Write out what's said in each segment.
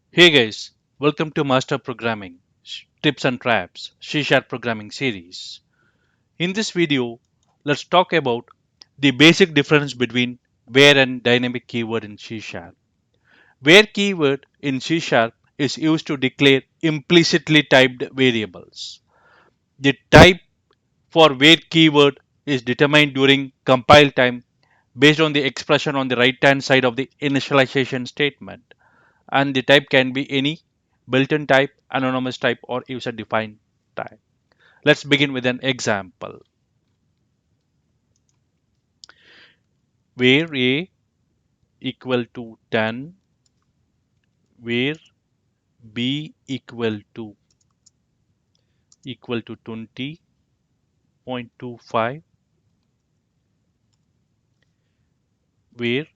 Hey guys, welcome to Master Programming Tips and Traps C# programming series. In this video, let's talk about the basic difference between where and dynamic keyword in C#. Where keyword in C# is used to declare implicitly typed variables. The type for where keyword is determined during compile time based on the expression on the right hand side of the initialization statement, and the type can be any built-in type, anonymous type, or user-defined type. Let's begin with an example where a equal to 10, where b equal to 20.25, where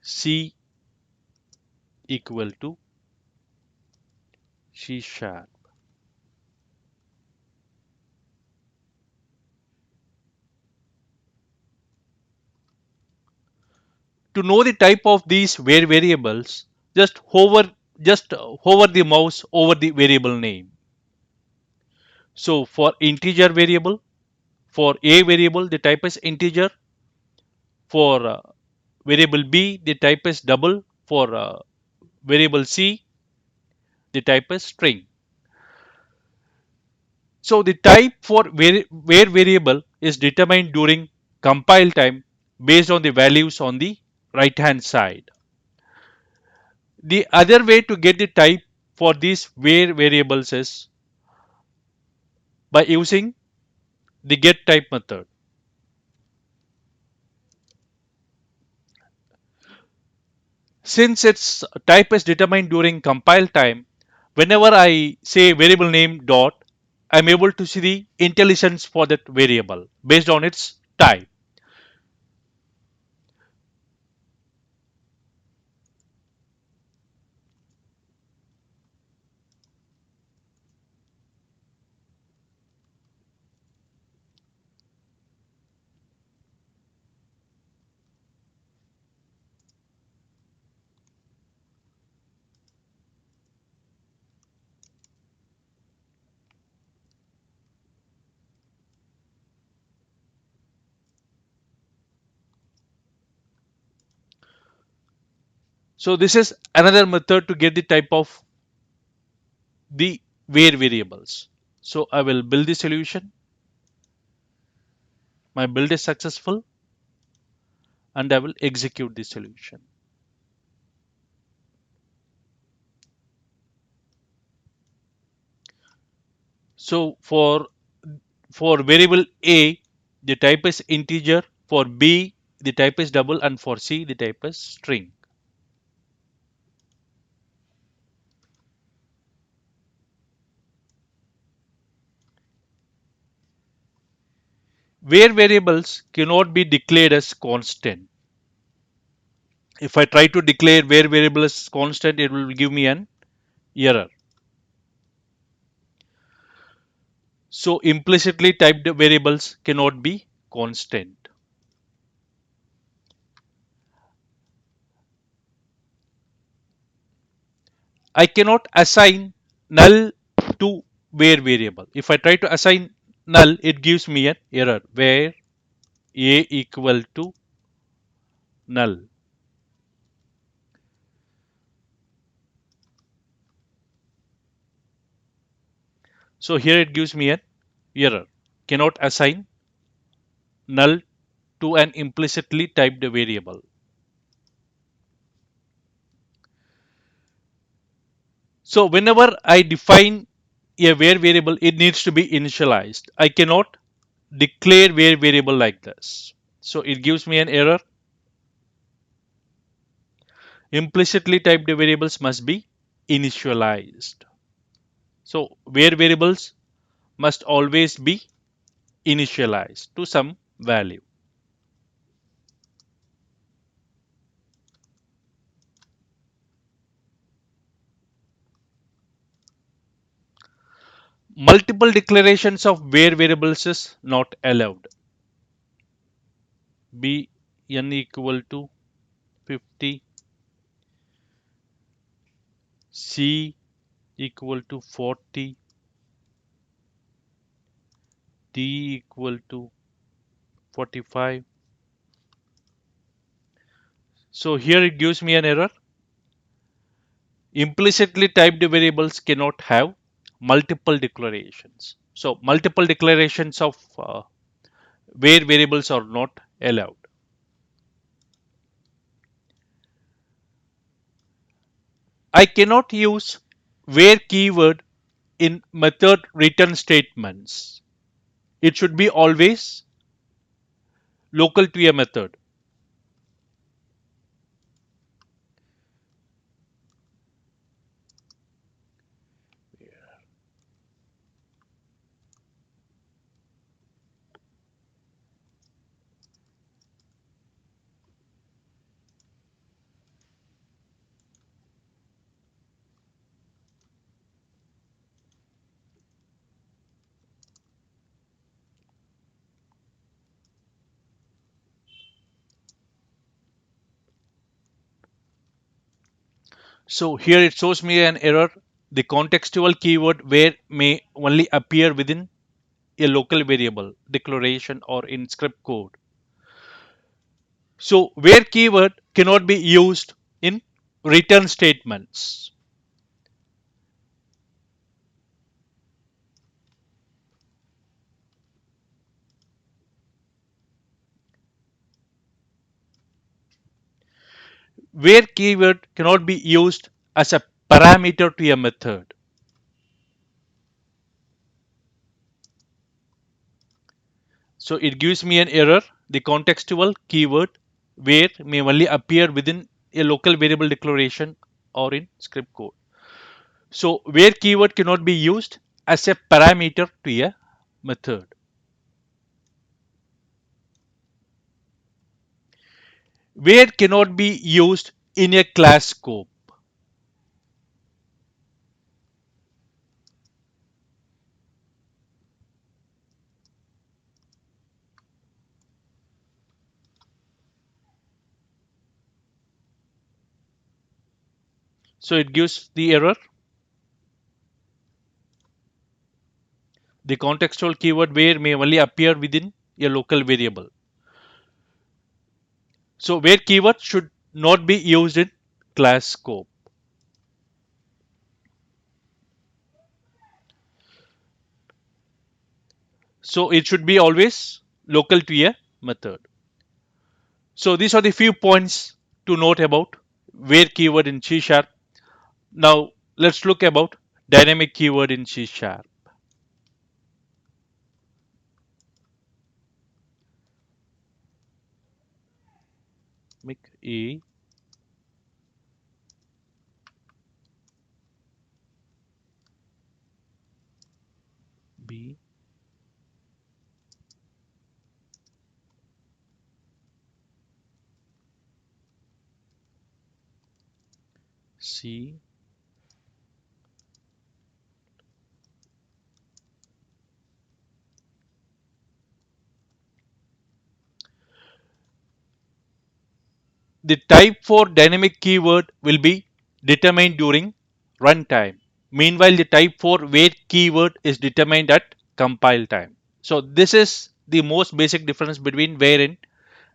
c equal to c sharp. To know the type of these where variables, just hover the mouse over the variable name. So for integer variable, for a variable the type is integer. For variable b the type is double. For variable c the type is string. So the type for where variable is determined during compile time based on the values on the right hand side. The other way to get the type for these where variables is by using the get type method. Since its type is determined during compile time, whenever I say variable name dot, I'm able to see the intelligence for that variable based on its type. So this is another method to get the type of the where variables. So I will build the solution. My build is successful and I will execute the solution. So for variable a the type is integer, for b the type is double, and for c the type is string. Where variables cannot be declared as constant. If I try to declare where variable is constant, it will give me an error. So implicitly typed variables cannot be constant. I cannot assign null to where variable. If I try to assign null, it gives me an error where a equal to null. So here it gives me an error. Cannot assign null to an implicitly typed variable. So whenever I define a where variable, it needs to be initialized. I cannot declare where variable like this. So it gives me an error. Implicitly typed variables must be initialized. So where variables must always be initialized to some value. Multiple declarations of where variables is not allowed. B n equal to 50, C equal to 40, D equal to 45. So here it gives me an error. Implicitly typed variables cannot have multiple declarations. So multiple declarations of where variables are not allowed. I cannot use where keyword in method return statements. It should be always local to a method. So here it shows me an error. The contextual keyword where may only appear within a local variable declaration or in script code. So where keyword cannot be used in return statements. Where keyword cannot be used as a parameter to a method. So it gives me an error. The contextual keyword where may only appear within a local variable declaration or in script code. So where keyword cannot be used as a parameter to a method. Where cannot be used in a class scope. So it gives the error. The contextual keyword where may only appear within a local variable. So where keyword should not be used in class scope. So it should be always local to a method. So these are the few points to note about where keyword in C sharp. Now let's look about dynamic keyword in C sharp. Make A, B, C, the type for dynamic keyword will be determined during runtime. Meanwhile, the type for wait keyword is determined at compile time. So this is the most basic difference between where and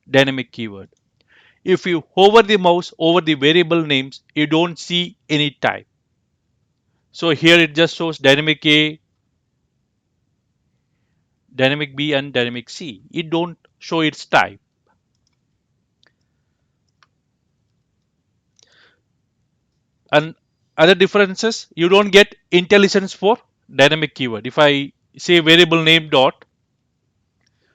dynamic keyword. If you hover the mouse over the variable names, you don't see any type. So here it just shows dynamic A, dynamic B, and dynamic C. It don't show its type. And other differences, you don't get IntelliSense for dynamic keyword. If I say variable name dot,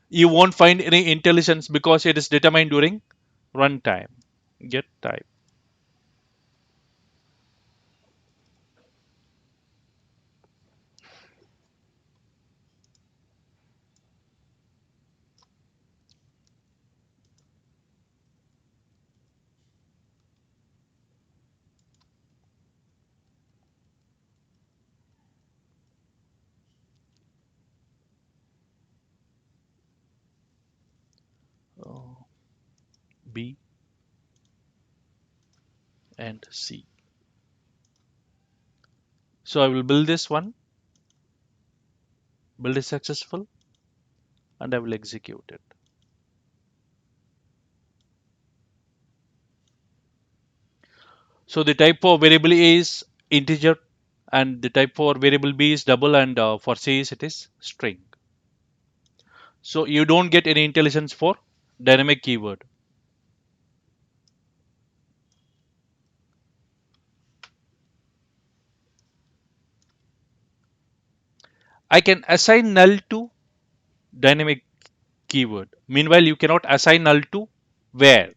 you won't find any IntelliSense because it is determined during runtime. Get type. uh, B and C. So I will build this one, build is successful, and I will execute it. So the type for variable A is integer and the type for variable B is double, and for C is it is string. So you don't get any intelligence for dynamic keyword. I can assign null to dynamic keyword. Meanwhile, you cannot assign null to where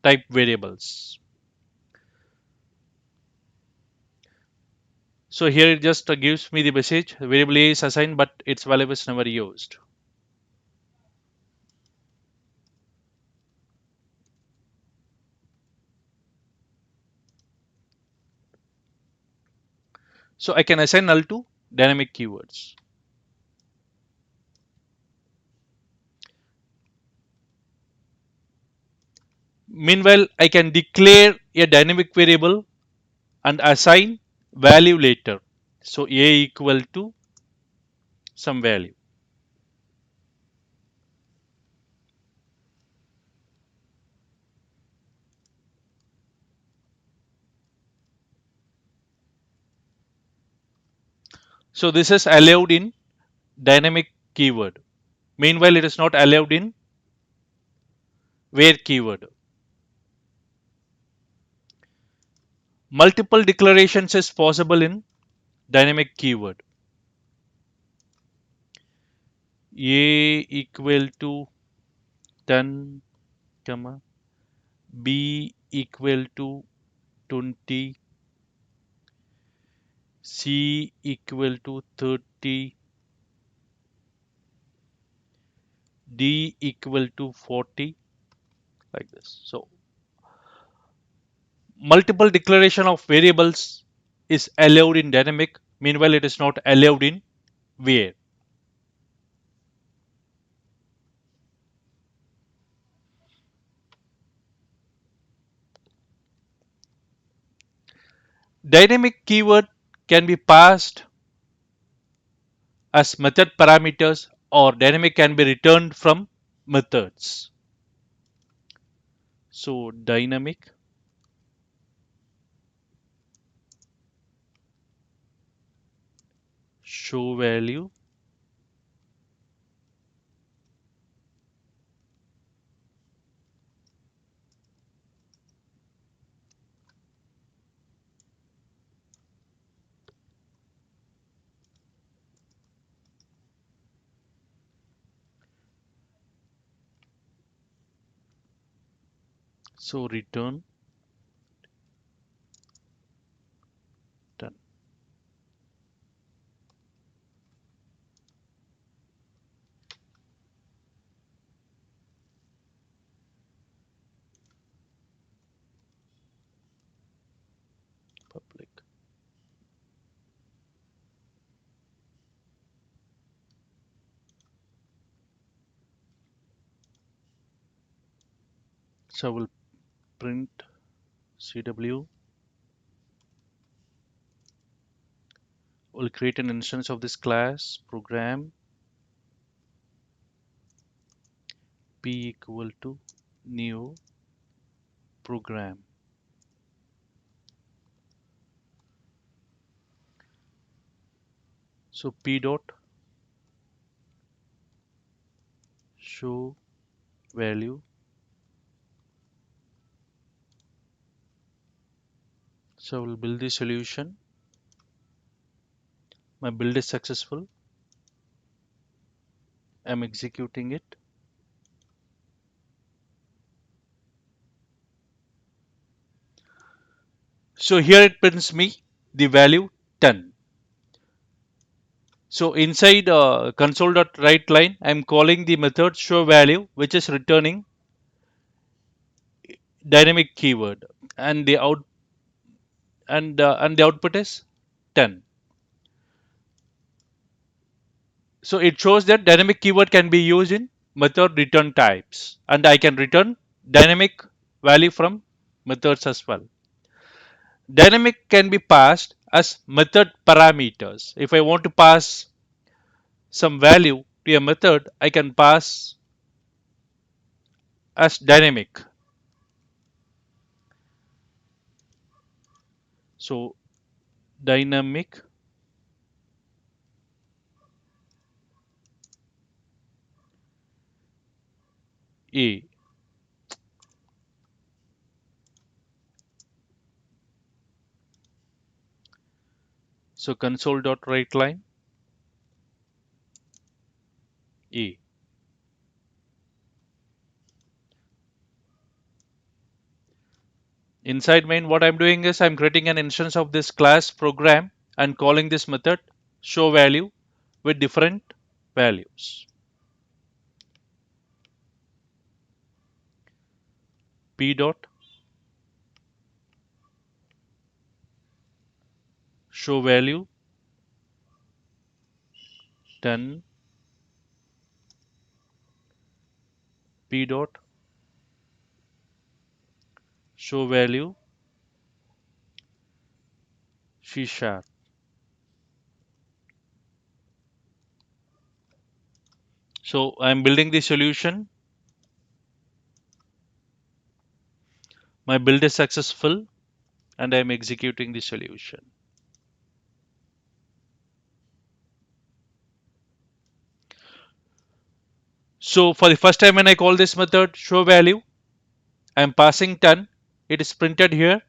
type variables. So here it just gives me the message variable A is assigned, but its value is never used. So I can assign null to dynamic keywords. Meanwhile, I can declare a dynamic variable and assign value later. So A equal to some value. So this is allowed in dynamic keyword. Meanwhile, it is not allowed in where keyword. Multiple declarations is possible in dynamic keyword. A equal to 10, comma, B equal to 20, C equal to 30, D equal to 40, like this. So multiple declaration of variables is allowed in dynamic. Meanwhile, it is not allowed in where. Dynamic keyword can be passed as method parameters, or dynamic can be returned from methods. So dynamic show value, so return done. Public. So I will print CW, will create an instance of this class program P equal to new program. So P dot show value. So I will build the solution. My build is successful. I'm executing it. So here it prints me the value 10. So inside console.write line, I'm calling the method show value, which is returning dynamic keyword, and the output is 10. So it shows that dynamic keyword can be used in method return types, and I can return dynamic value from methods as well. Dynamic can be passed as method parameters. If I want to pass some value to a method, I can pass as dynamic. So dynamic A. So console.writeLine A. Inside main, what I'm doing is I'm creating an instance of this class program and calling this method show value with different values. P dot show value 10, P dot show value C sharp. So I'm building the solution. My build is successful and I'm executing the solution. So for the first time when I call this method show value, I'm passing 10. It is printed here.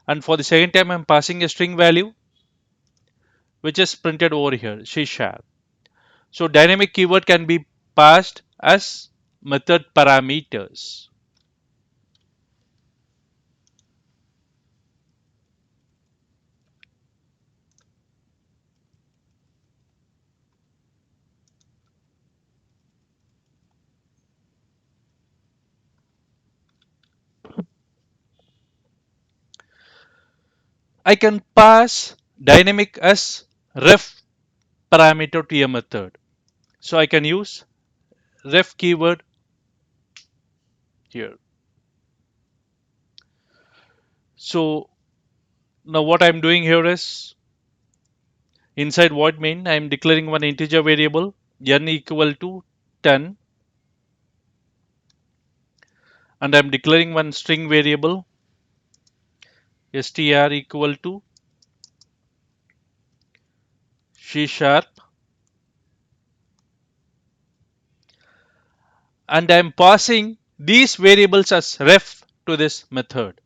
And for the second time, I'm passing a string value which is printed over here, C sharp. So dynamic keyword can be passed as method parameters. I can pass dynamic as ref parameter to a method. So I can use ref keyword here. So now what I'm doing here is inside void main, I'm declaring one integer variable n equal to 10 and I'm declaring one string variable str equal to C sharp and I'm passing these variables as ref to this method.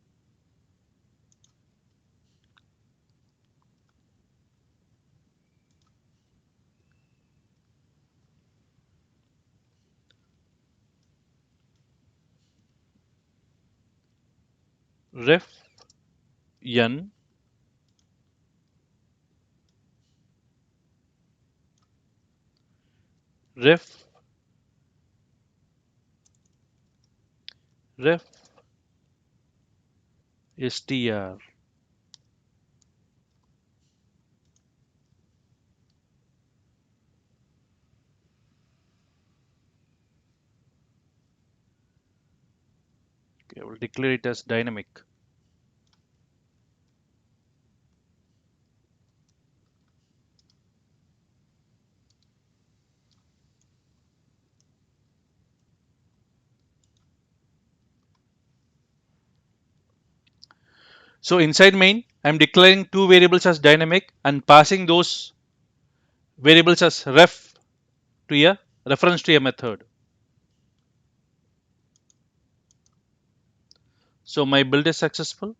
Ref n ref ref str. Okay, I will declare it as dynamic. So inside main, I'm declaring two variables as dynamic and passing those variables as ref to a reference to a method. So my build is successful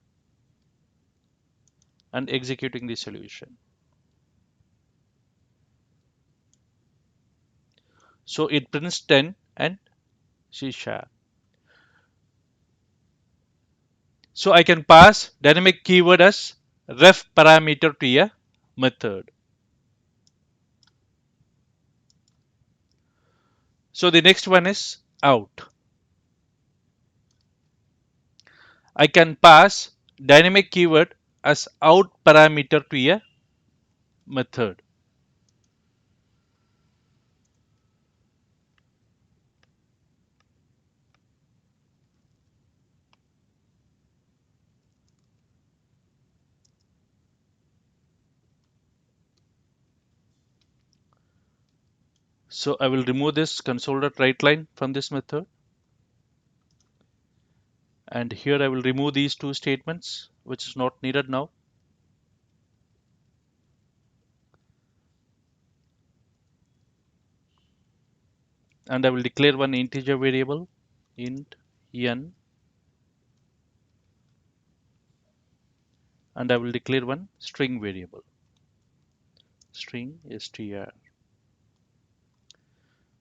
and executing the solution. So it prints 10 and C sharp. So I can pass dynamic keyword as ref parameter to a method. So the next one is out. I can pass dynamic keyword as out parameter to a method. So I will remove this console.writeLine from this method, and here I will remove these two statements which is not needed now. And I will declare one integer variable int n, and I will declare one string variable string str.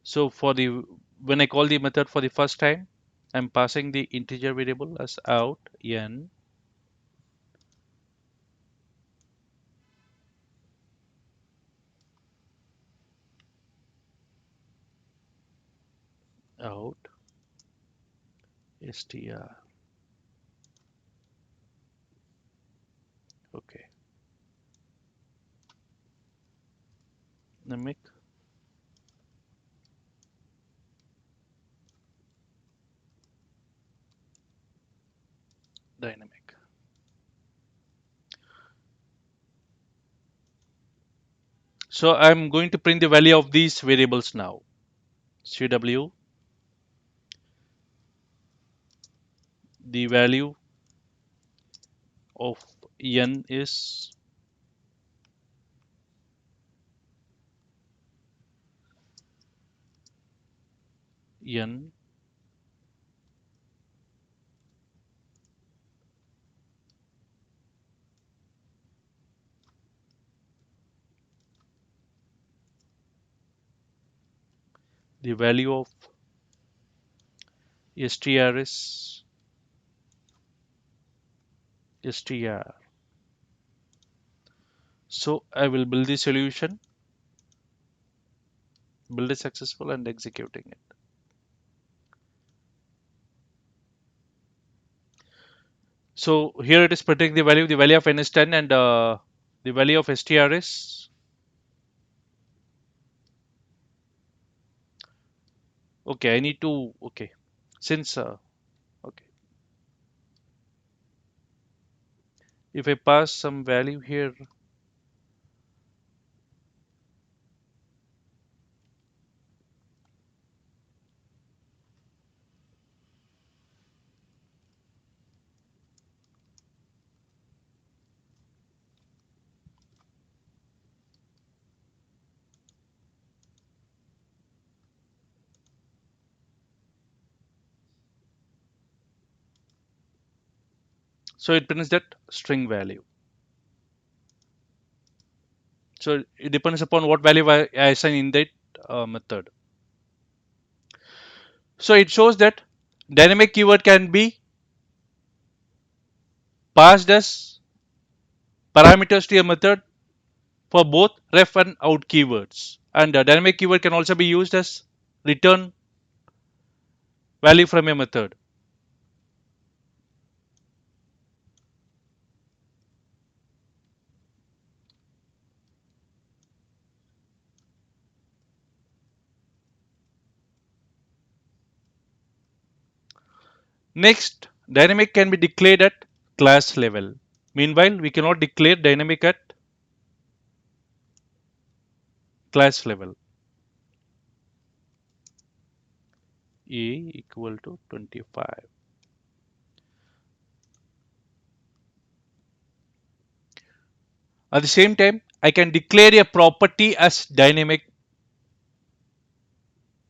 So for the when I call the method for the first time, I'm passing the integer variable as out n, out str. Okay, dynamic dynamic. So I'm going to print the value of these variables now. CW, the value of n is n, the value of str is str. So I will build the solution, build it successful and executing it. So here it is printing the value of n is 10, and the value of str is, okay, I need to, okay, since, okay, if I pass some value here, so it prints that string value. So it depends upon what value I assign in that method. So it shows that dynamic keyword can be passed as parameters to a method for both ref and out keywords. And dynamic keyword can also be used as return value from a method. Next, dynamic can be declared at class level. Meanwhile, we cannot declare dynamic at class level. A equal to 25. At the same time, I can declare a property as dynamic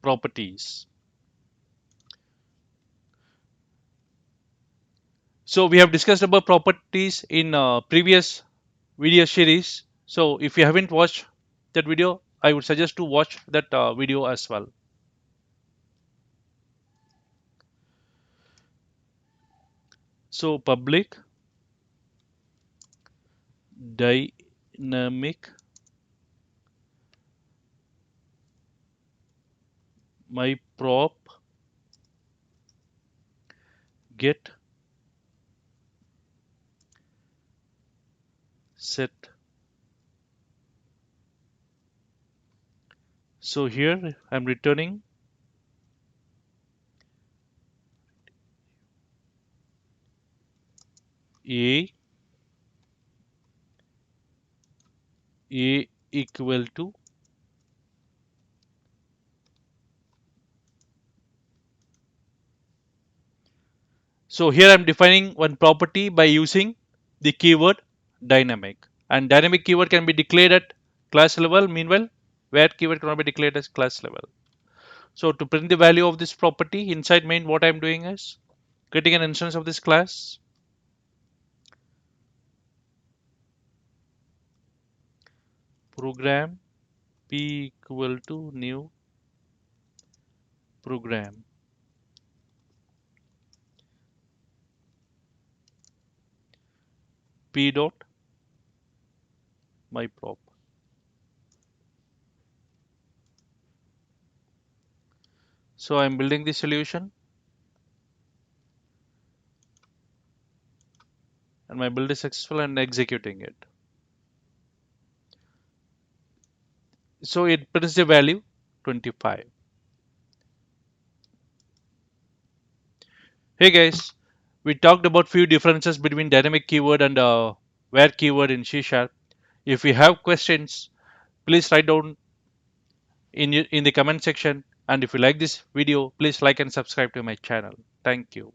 properties. So we have discussed about properties in previous video series. So if you haven't watched that video, I would suggest to watch that video as well. So public dynamic my prop get set. So here I'm returning a equal to So here I'm defining one property by using the keyword dynamic, and dynamic keyword can be declared at class level. Meanwhile, where keyword cannot be declared as class level. So to print the value of this property inside main, what I'm doing is creating an instance of this class, program p equal to new program. P dot my prop. So I'm building the solution, and my build is successful and executing it. So it prints the value 25. Hey guys, we talked about few differences between dynamic keyword and where keyword in C sharp. If you have questions, please write down in the comment section. And if you like this video, please like and subscribe to my channel. Thank you.